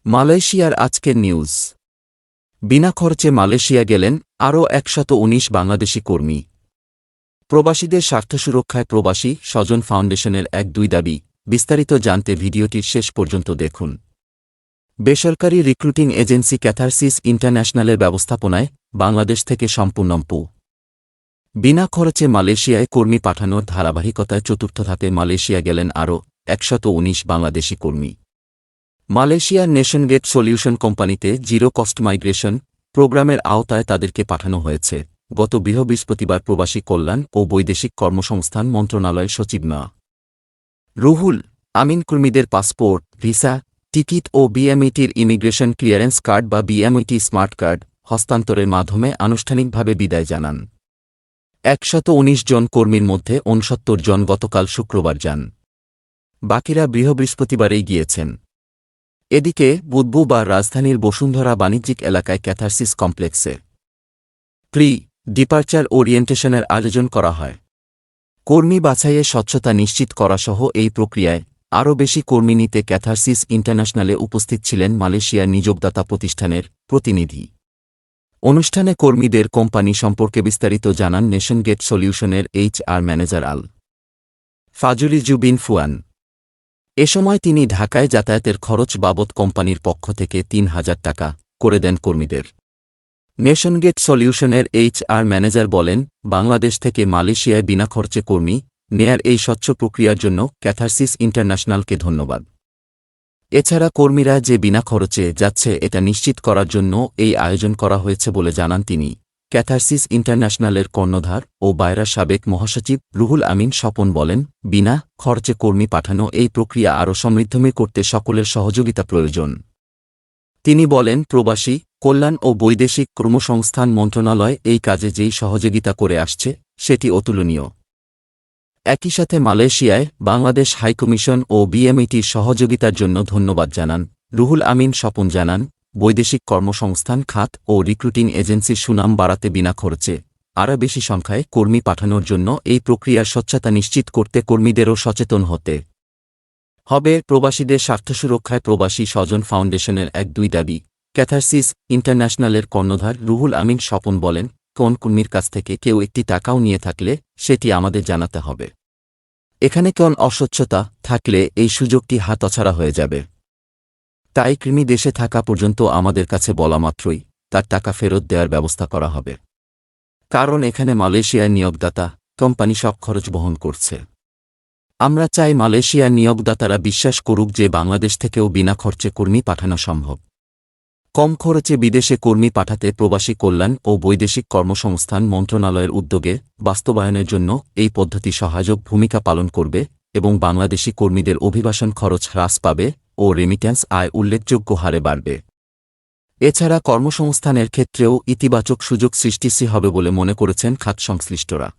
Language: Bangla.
মালয়েশিয়ার আজকের নিউজ। বিনা খরচে মালয়েশিয়া গেলেন আরও ১১৯ বাংলাদেশি কর্মী। প্রবাসীদের স্বার্থ সুরক্ষায় প্রবাসী স্বজন ফাউন্ডেশনের ১-২ দাবি। বিস্তারিত জানতে ভিডিওটির শেষ পর্যন্ত দেখুন। বেসরকারি রিক্রুটিং এজেন্সি ক্যাথারসিস ইন্টারন্যাশনালের ব্যবস্থাপনায় বাংলাদেশ থেকে সম্পূর্ণ বিনা খরচে মালয়েশিয়ায় কর্মী পাঠানোর ধারাবাহিকতায় চতুর্থ ধাপে মালয়েশিয়া গেলেন আরও ১১৯ বাংলাদেশি কর্মী। মালয়েশিয়ার নেশনগেট সলিউশন কোম্পানিতে জিরো কস্ট মাইগ্রেশন প্রোগ্রামের আওতায় তাদেরকে পাঠানো হয়েছে। গত বৃহস্পতিবার প্রবাসী কল্যাণ ও বৈদেশিক কর্মসংস্থান মন্ত্রণালয়ের সচিব রুহুল আমিন কর্মীদের পাসপোর্ট, ভিসা, টিকিট ও বিএমইটির ইমিগ্রেশন ক্লিয়ারেন্স কার্ড বা বিএমইটি স্মার্ট কার্ড হস্তান্তরের মাধ্যমে আনুষ্ঠানিকভাবে বিদায় জানান। ১১৯ জন কর্মীর মধ্যে ৬৯ জন গতকাল শুক্রবার যান, বাকিরা বৃহস্পতিবারেই গিয়েছেন। এদিকে বুধবার রাজধানীর বসুন্ধরা বাণিজ্যিক এলাকায় ক্যাথারসিস কমপ্লেক্সে ডিপার্চার ওরিয়েন্টেশনের আয়োজন করা হয়। কর্মী বাছাইয়ে স্বচ্ছতা নিশ্চিত করাসহ এই প্রক্রিয়ায় আরও বেশি কর্মী নিতে ক্যাথারসিস ইন্টারন্যাশনালে উপস্থিত ছিলেন মালয়েশিয়ার নিযোগদাতা প্রতিষ্ঠানের প্রতিনিধি। অনুষ্ঠানে কর্মীদের কোম্পানি সম্পর্কে বিস্তারিত জানান নেশনগেট সলিউশনের HR ম্যানেজার ফাজুলিজু বিন ফুয়ান। এ সময় তিনি ঢাকায় যাতায়াতের খরচ বাবদ কোম্পানির পক্ষ থেকে ৩,০০০ টাকা করে দেন কর্মীদের। নেশনগেট সলিউশনের HR ম্যানেজার বলেন, বাংলাদেশ থেকে মালয়েশিয়ায় বিনা খরচে কর্মী নেয়ার এই স্বচ্ছ প্রক্রিয়ার জন্য ক্যাথারসিস ইন্টারন্যাশনালকে ধন্যবাদ। এছাড়া কর্মীরা যে বিনা খরচে যাচ্ছে এটা নিশ্চিত করার জন্য এই আয়োজন করা হয়েছে বলে জানান তিনি। ক্যাথারসিস ইন্টারন্যাশনালের কর্ণধার ও বায়রা সাবেক মহাসচিব রুহুল আমিন স্বপন বলেন, বিনা খরচে কর্মী পাঠানো এই প্রক্রিয়া আরও সমৃদ্ধময় করতে সকলের সহযোগিতা প্রয়োজন। তিনি বলেন, প্রবাসী কল্যাণ ও বৈদেশিক কর্মসংস্থান মন্ত্রণালয় এই কাজে যেই সহযোগিতা করে আসছে সেটি অতুলনীয়। একই সাথে মালয়েশিয়ায় বাংলাদেশ হাইকমিশন ও বিএমইটির সহযোগিতার জন্য ধন্যবাদ জানান। রুহুল আমিন স্বপন জানান, বৈদেশিক কর্মসংস্থান খাত ও রিক্রুটিং এজেন্সির সুনাম বাড়াতে বিনা খরচে আরও বেশি সংখ্যায় কর্মী পাঠানোর জন্য এই প্রক্রিয়ার স্বচ্ছতা নিশ্চিত করতে কর্মীদেরও সচেতন হতে হবে। প্রবাসীদের স্বার্থ সুরক্ষায় প্রবাসী স্বজন ফাউন্ডেশনের ১-২ দাবি। ক্যাথারসিস ইন্টারন্যাশনালের কর্ণধার রুহুল আমিন স্বপন বলেন, কোন কর্মীর কাছ থেকে কেউ একটি টাকাও নিয়ে থাকলে সেটি আমাদের জানাতে হবে। এখানে কোন অস্বচ্ছতা থাকলে এই সুযোগটি হাতছাড়া হয়ে যাবে। তাই কর্মী দেশে থাকা পর্যন্ত আমাদের কাছে বলা মাত্রই তার টাকা ফেরত দেওয়ার ব্যবস্থা করা হবে। কারণ এখানে মালয়েশিয়ার নিয়োগদাতা কোম্পানি সব খরচ বহন করছে। আমরা চাই মালয়েশিয়ার নিয়োগদাতারা বিশ্বাস করুক যে বাংলাদেশ থেকেও বিনা খরচে কর্মী পাঠানো সম্ভব। কম খরচে বিদেশে কর্মী পাঠাতে প্রবাসী কল্যাণ ও বৈদেশিক কর্মসংস্থান মন্ত্রণালয়ের উদ্যোগে বাস্তবায়নের জন্য এই পদ্ধতি সহায়ক ভূমিকা পালন করবে এবং বাংলাদেশি কর্মীদের অভিবাসন খরচ হ্রাস পাবে ও রেমিট্যান্স আয় উল্লেখযোগ্য হারে বাড়বে। এছাড়া কর্মসংস্থানের ক্ষেত্রেও ইতিবাচক সুযোগ সৃষ্টি হবে বলে মনে করেছেন খাত সংশ্লিষ্টরা।